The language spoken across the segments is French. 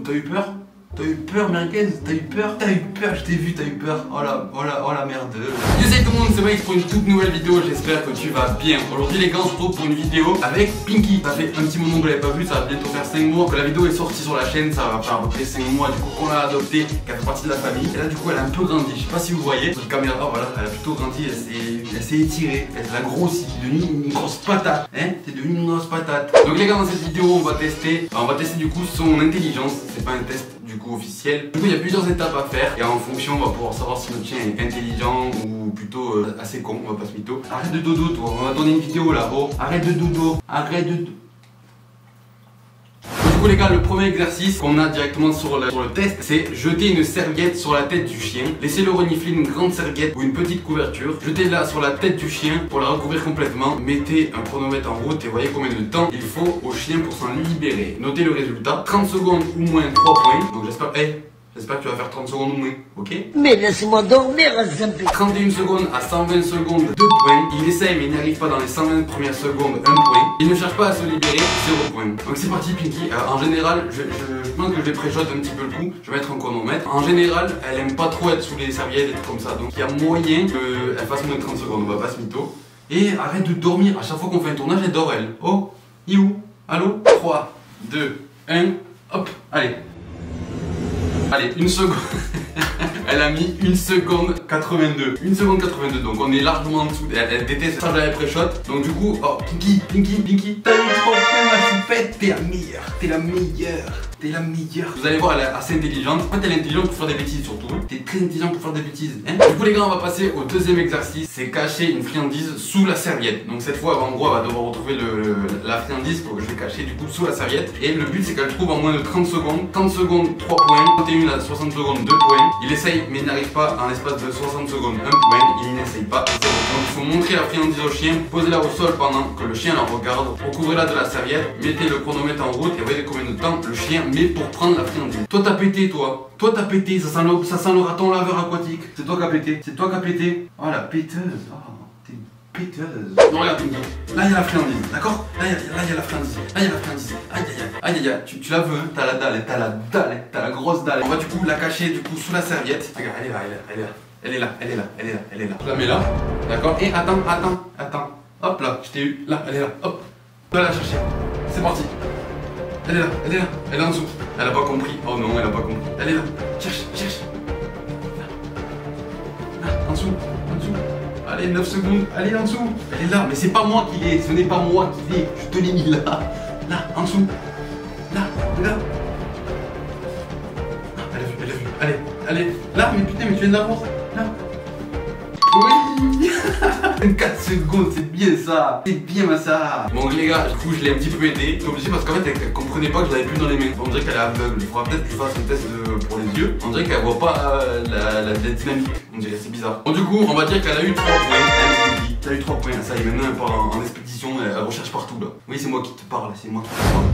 T'as eu peur? T'as eu peur, Merguez? T'as eu peur? T'as eu peur, je t'ai vu, t'as eu peur. Oh la merde. Salut tout le monde, c'est Mike pour une toute nouvelle vidéo. J'espère que tu vas bien. Aujourd'hui, les gars, on se retrouve pour une vidéo avec Pinky. Ça fait un petit moment que vous l'avez pas vu, ça va bientôt faire 5 mois que la vidéo est sortie sur la chaîne. Ça va faire à peu près 5 mois du coup qu'on l'a adoptée, qu'elle fait partie de la famille. Et là, du coup, elle a un peu grandi. Je sais pas si vous voyez sur la caméra, voilà, elle a plutôt grandi. Elle s'est étirée, elle a grossi, c'est devenu une grosse patate. Hein? C'est devenu une grosse patate. Donc, les gars, dans cette vidéo, on va tester du coup son intelligence. C'est pas un test du coup officiel. Du coup il y a plusieurs étapes à faire et en fonction on va pouvoir savoir si notre chien est intelligent ou plutôt assez con, on va pas se mytho. Arrête de dodo toi, on va tourner une vidéo là-haut. Arrête de dodo, arrête de dodo. Du coup les gars, le premier exercice qu'on a directement sur le test, c'est jeter une serviette sur la tête du chien. Laissez-le renifler une grande serviette ou une petite couverture. Jetez-la sur la tête du chien pour la recouvrir complètement. Mettez un chronomètre en route et voyez combien de temps il faut au chien pour s'en libérer. Notez le résultat, 30 secondes ou moins 3 points. Donc j'espère que tu vas faire 30 secondes ou moins, ok? Mais laissez-moi dormir, 31 secondes à 120 secondes, 2 points. Il essaye mais il n'y arrive pas dans les 120 premières secondes, 1 point. Il ne cherche pas à se libérer, 0 point. Donc c'est parti Pinky. En général, je pense que je vais pré-shot un petit peu le coup. Je vais mettre un chronomètre. En général, elle aime pas trop être sous les serviettes et tout comme ça. Donc il y a moyen qu'elle fasse moins de 30 secondes, on va pas se mytho. Et arrête de dormir. À chaque fois qu'on fait un tournage, elle dort elle. Oh, you, allô? 3, 2, 1, hop, allez. Allez, une seconde. Elle a mis 1 seconde 82. 1 seconde 82, donc on est largement en dessous. Elle déteste ça, j'avais pré-shot. Donc du coup, oh, Pinky. T'as eu 3 points, ma choupette. T'es la meilleure. T'es la meilleure. Vous allez voir, elle est assez intelligente. En fait, elle est intelligente pour faire des bêtises surtout. T'es très intelligent pour faire des bêtises. Hein, du coup, les gars, on va passer au deuxième exercice. C'est cacher une friandise sous la serviette. Donc cette fois, en gros, elle va devoir retrouver la friandise que je vais cacher du coup sous la serviette. Et le but, c'est qu'elle trouve en moins de 30 secondes. 30 secondes, 3 points. 31 à 60 secondes, 2 points. Il essaye, mais il n'arrive pas en l'espace de 60 secondes, 1 point. Il n'essaye pas, 0 point. Donc il faut montrer la friandise au chien. Posez-la au sol pendant que le chien la regarde. Recouvrez-la de la serviette. Mettez le chronomètre en route et voyez combien de temps le chien met pour prendre la friandise. Toi t'as pété, toi t'as pété, ça sent le raton laveur aquatique. C'est toi qui as pété, Oh la péteuse, oh t'es une péteuse. Non regarde Pinky, là il y a la friandise, d'accord? Là il y a la friandise, aïe, tu la veux, hein? T'as la dalle, t'as la grosse dalle. On va du coup la cacher du coup sous la serviette. Regarde, elle est là. Je la mets là, d'accord? Et attends, hop là, je t'ai eu, là, elle est là, hop. Va la chercher, c'est parti. Elle est en dessous. Elle a pas compris. Oh non, elle a pas compris. Elle est là. Cherche. Là, en dessous. Allez, 9 secondes. Allez, en dessous. Elle est là, mais c'est pas moi qui l'ai. Ce n'est pas moi qui l'ai. Je te l'ai mis là. Là, en dessous. Là. Elle a vu. Allez. Là, mais putain, mais tu viens de la voir. Là. Oui. 24 secondes, c'est bien ça. C'est bien ça. Bon les gars, du coup je l'ai un petit peu aidé. Je suis obligé parce qu'en fait elle comprenait pas que je l'avais plus dans les mains. On dirait qu'elle est aveugle. Il faudra peut-être que je fasse un test pour les yeux. On dirait qu'elle voit pas la dynamique. On dirait c'est bizarre. Bon du coup on va dire qu'elle a eu 3 points. T'as eu 3 points, ça y est, maintenant elle part en expédition, elle recherche partout là. Oui c'est moi qui te parle,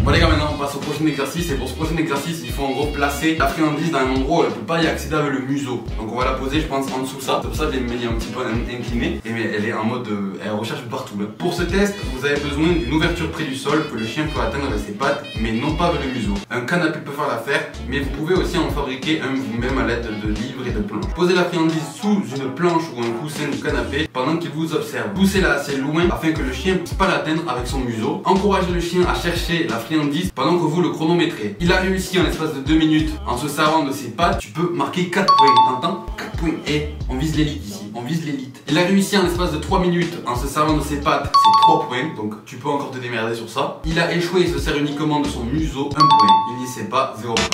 Bon les gars, maintenant on passe au prochain exercice. Et pour ce prochain exercice il faut en gros placer la friandise dans un endroit où elle peut pas y accéder avec le museau. Donc on va la poser je pense en dessous ça. C'est pour ça que je l'ai mis un petit peu inclinée. Et mais elle est en mode, elle recherche partout là. Pour ce test vous avez besoin d'une ouverture près du sol que le chien peut atteindre avec ses pattes, mais non pas avec le museau. Un canapé peut faire l'affaire, mais vous pouvez aussi en fabriquer un vous-même à l'aide de livres et de planches. Posez la friandise sous une planche ou un coussin du canapé pendant qu'il vous observe. Poussez-la assez loin afin que le chien ne puisse pas l'atteindre avec son museau. Encouragez le chien à chercher la friandise pendant que vous le chronométrez. Il a réussi en l'espace de 2 minutes en se servant de ses pattes. Tu peux marquer 4 points. T'entends? 4 points. Et on vise l'élite ici. On vise l'élite. Il a réussi en l'espace de 3 minutes en se servant de ses pattes. C'est 3 points. Donc tu peux encore te démerder sur ça. Il a échoué et se sert uniquement de son museau. 1 point. Il n'y sait pas. 0 point.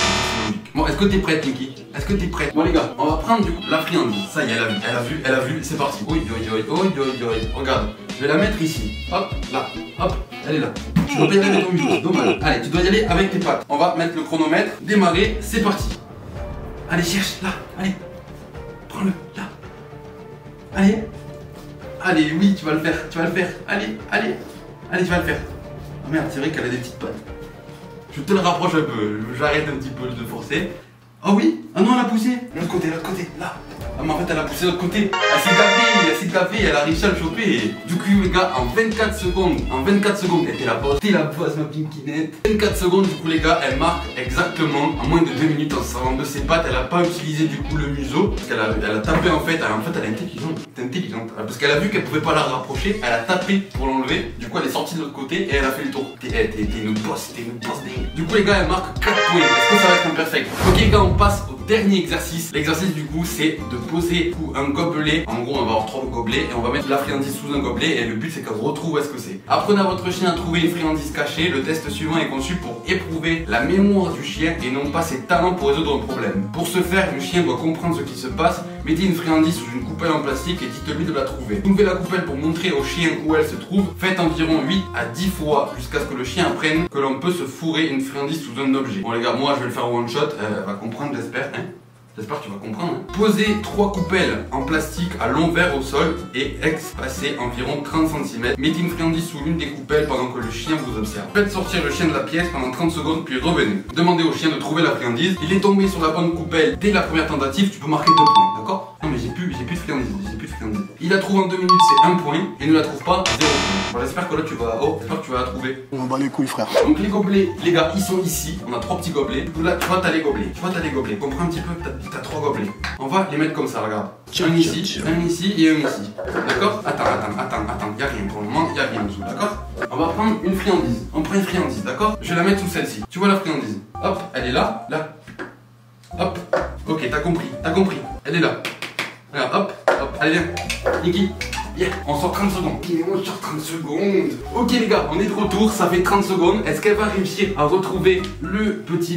Bon, est-ce que t'es prête, Pinky? Est-ce que t'es prête? Bon les gars, on va prendre du coup la friandise. Ça y est, elle a vu, c'est parti. Regarde, je vais la mettre ici. Hop, là, hop, elle est là. Tu dois pas y aller avec ton museau, dommage. Allez, tu dois y aller avec tes pattes. On va mettre le chronomètre, démarrer, c'est parti. Allez, cherche, là, allez. Prends-le, là. Allez, oui, tu vas le faire. Allez, tu vas le faire. Oh merde, c'est vrai qu'elle a des petites pattes. Je te le rapproche un peu, j'arrête un petit peu de forcer. Ah oui? Ah non, elle a poussé. L'autre côté, là. Ah mais en fait elle a poussé de l'autre côté. Elle s'est gavée, elle a réussi à le choper. Du coup les gars, en 24 secondes, t'es la bosse ma pinkinette. 24 secondes du coup les gars, elle marque exactement en moins de 2 minutes en se servant de ses pattes. Elle a pas utilisé du coup le museau. Parce qu'elle a tapé en fait, elle est intelligente. Parce qu'elle a vu qu'elle pouvait pas la rapprocher, elle a tapé pour l'enlever. Du coup elle est sortie de l'autre côté et elle a fait le tour. T'es une bosse dingue. Du coup les gars, elle marque 4 points. Est-ce que ça va être imperfect? Ok les gars, on passe au dernier exercice. L'exercice du coup c'est de poser un gobelet. En gros on va avoir 3 gobelets et on va mettre la friandise sous un gobelet et le but c'est qu'elle retrouve où est-ce que c'est. Apprenez à votre chien à trouver une friandise cachée. Le test suivant est conçu pour éprouver la mémoire du chien et non pas ses talents pour résoudre un problème. Pour ce faire, le chien doit comprendre ce qui se passe. Mettez une friandise sous une coupelle en plastique et dites-lui de la trouver. Soulevez la coupelle pour montrer au chien où elle se trouve. Faites environ 8 à 10 fois jusqu'à ce que le chien apprenne que l'on peut se fourrer une friandise sous un objet. Bon les gars, moi je vais le faire one shot, elle va comprendre j'espère, hein. J'espère que tu vas comprendre. Posez 3 coupelles en plastique à l'envers au sol et espacez environ 30 cm. Mettez une friandise sous l'une des coupelles pendant que le chien vous observe. Faites sortir le chien de la pièce pendant 30 secondes puis revenez. Demandez au chien de trouver la friandise. Il est tombé sur la bonne coupelle dès la première tentative, tu peux marquer 2 points, d'accord? Non mais j'ai plus de friandise, Il la trouve en 2 minutes, c'est 1 point. Et ne la trouve pas, 0 point. Bon, j'espère que là tu vas... j'espère que tu vas la trouver. On bat les couilles frère. Donc les gobelets, les gars, ils sont ici. On a 3 petits gobelets. Là, tu vois, t'as les gobelets. Comprends un petit peu, t'as 3 gobelets. On va les mettre comme ça, regarde. Un ici et un ici. D'accord? Attends. Y'a rien pour le moment, y'a rien en dessous, d'accord? On va prendre une friandise. On prend une friandise, d'accord? Je vais la mettre sous celle-ci. Tu vois la friandise? Hop, elle est là. Hop. Ok, t'as compris. Elle est là. Regarde, hop. Allez, viens. Niki. Yeah. On sort 30 secondes. On sort 30 secondes. Ok les gars, on est de retour, ça fait 30 secondes. Est-ce qu'elle va réussir à retrouver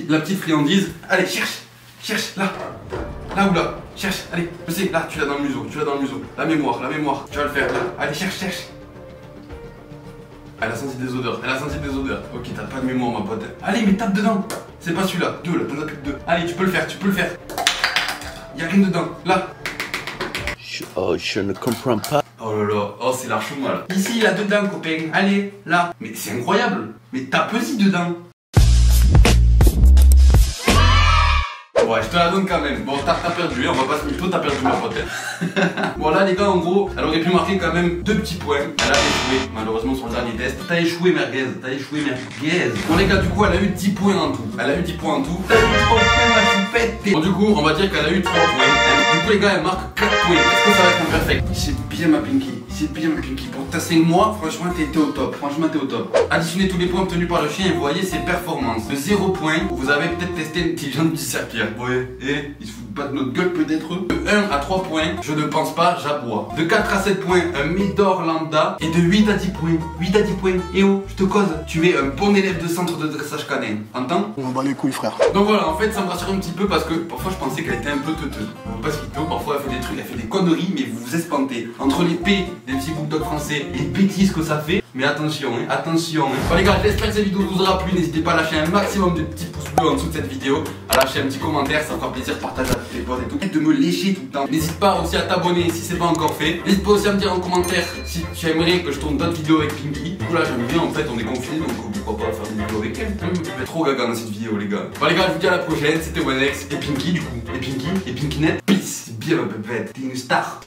la petite friandise? Allez, cherche, là. Là ou là, cherche, allez, je sais, là, tu l'as dans le museau. La mémoire, tu vas le faire, là. Allez, cherche. Elle a senti des odeurs. Ok, t'as pas de mémoire, ma pote. Allez, mais tape dedans. C'est pas celui-là, 2, là, t'en as plus que 2. Allez, tu peux le faire. Y'a rien dedans, là. Je ne comprends pas. Oh là là, c'est l'archouma là. Ici, là dedans, copain. Allez, là. Mais c'est incroyable. Mais tape-y dedans. Ouais, je te la donne quand même. Bon, t'as perdu, on va pas se mytho, t'as perdu ma pote. Bon, là, les gars, en gros, elle aurait pu marquer quand même 2 petits points. Elle a échoué, malheureusement, sur le dernier test. T'as échoué, merguez. Bon, les gars, du coup, elle a eu 10 points en tout. T'as eu 3 points, ma choupette. Bon, du coup, on va dire qu'elle a eu 3 points. Du coup, les gars, elle marque 4 points. Est-ce que ça va être imperfect? C'est bien, ma Pinky. Pour ta 5 mois, franchement, t'es au top. Additionnez tous les points obtenus par le chien et voyez ses performances. De 0 points, vous avez peut-être testé une petite jambe du serpillère. Ouais, et ils se foutent pas de notre gueule peut-être. De 1 à 3 points, je ne pense pas, j'aboie. De 4 à 7 points, un Médor lambda. Et de 8 à 10 points, et oh, je te cause, tu es un bon élève de centre de dressage canin. Entends? On bat les couilles frère. Donc voilà, en fait, ça me rassure un petit peu parce que parfois je pensais qu'elle était un peu teuteuse. Parce que parfois elle fait des trucs, elle fait des conneries, mais vous vous espantez. Entre les P des petits bulldogs français et les bêtises que ça fait. Mais attention. Bon les gars, j'espère que cette vidéo vous aura plu. N'hésitez pas à lâcher un maximum de petits pouces bleus en dessous de cette vidéo, à lâcher un petit commentaire, ça fera plaisir de partager à tous les potes et tout. Et de me lécher tout le temps. N'hésite pas aussi à t'abonner si c'est pas encore fait. N'hésite pas aussi à me dire en commentaire si tu aimerais que je tourne d'autres vidéos avec Pinky. Du coup là j'aime bien, en fait on est confinés donc pourquoi pas faire des vidéos avec elle. Je vais trop gaga dans cette vidéo les gars. Bon les gars, je vous dis à la prochaine, c'était Onex et Pinky du coup. Et Pinkinette, peace. Bien ma bébête, t'es une star.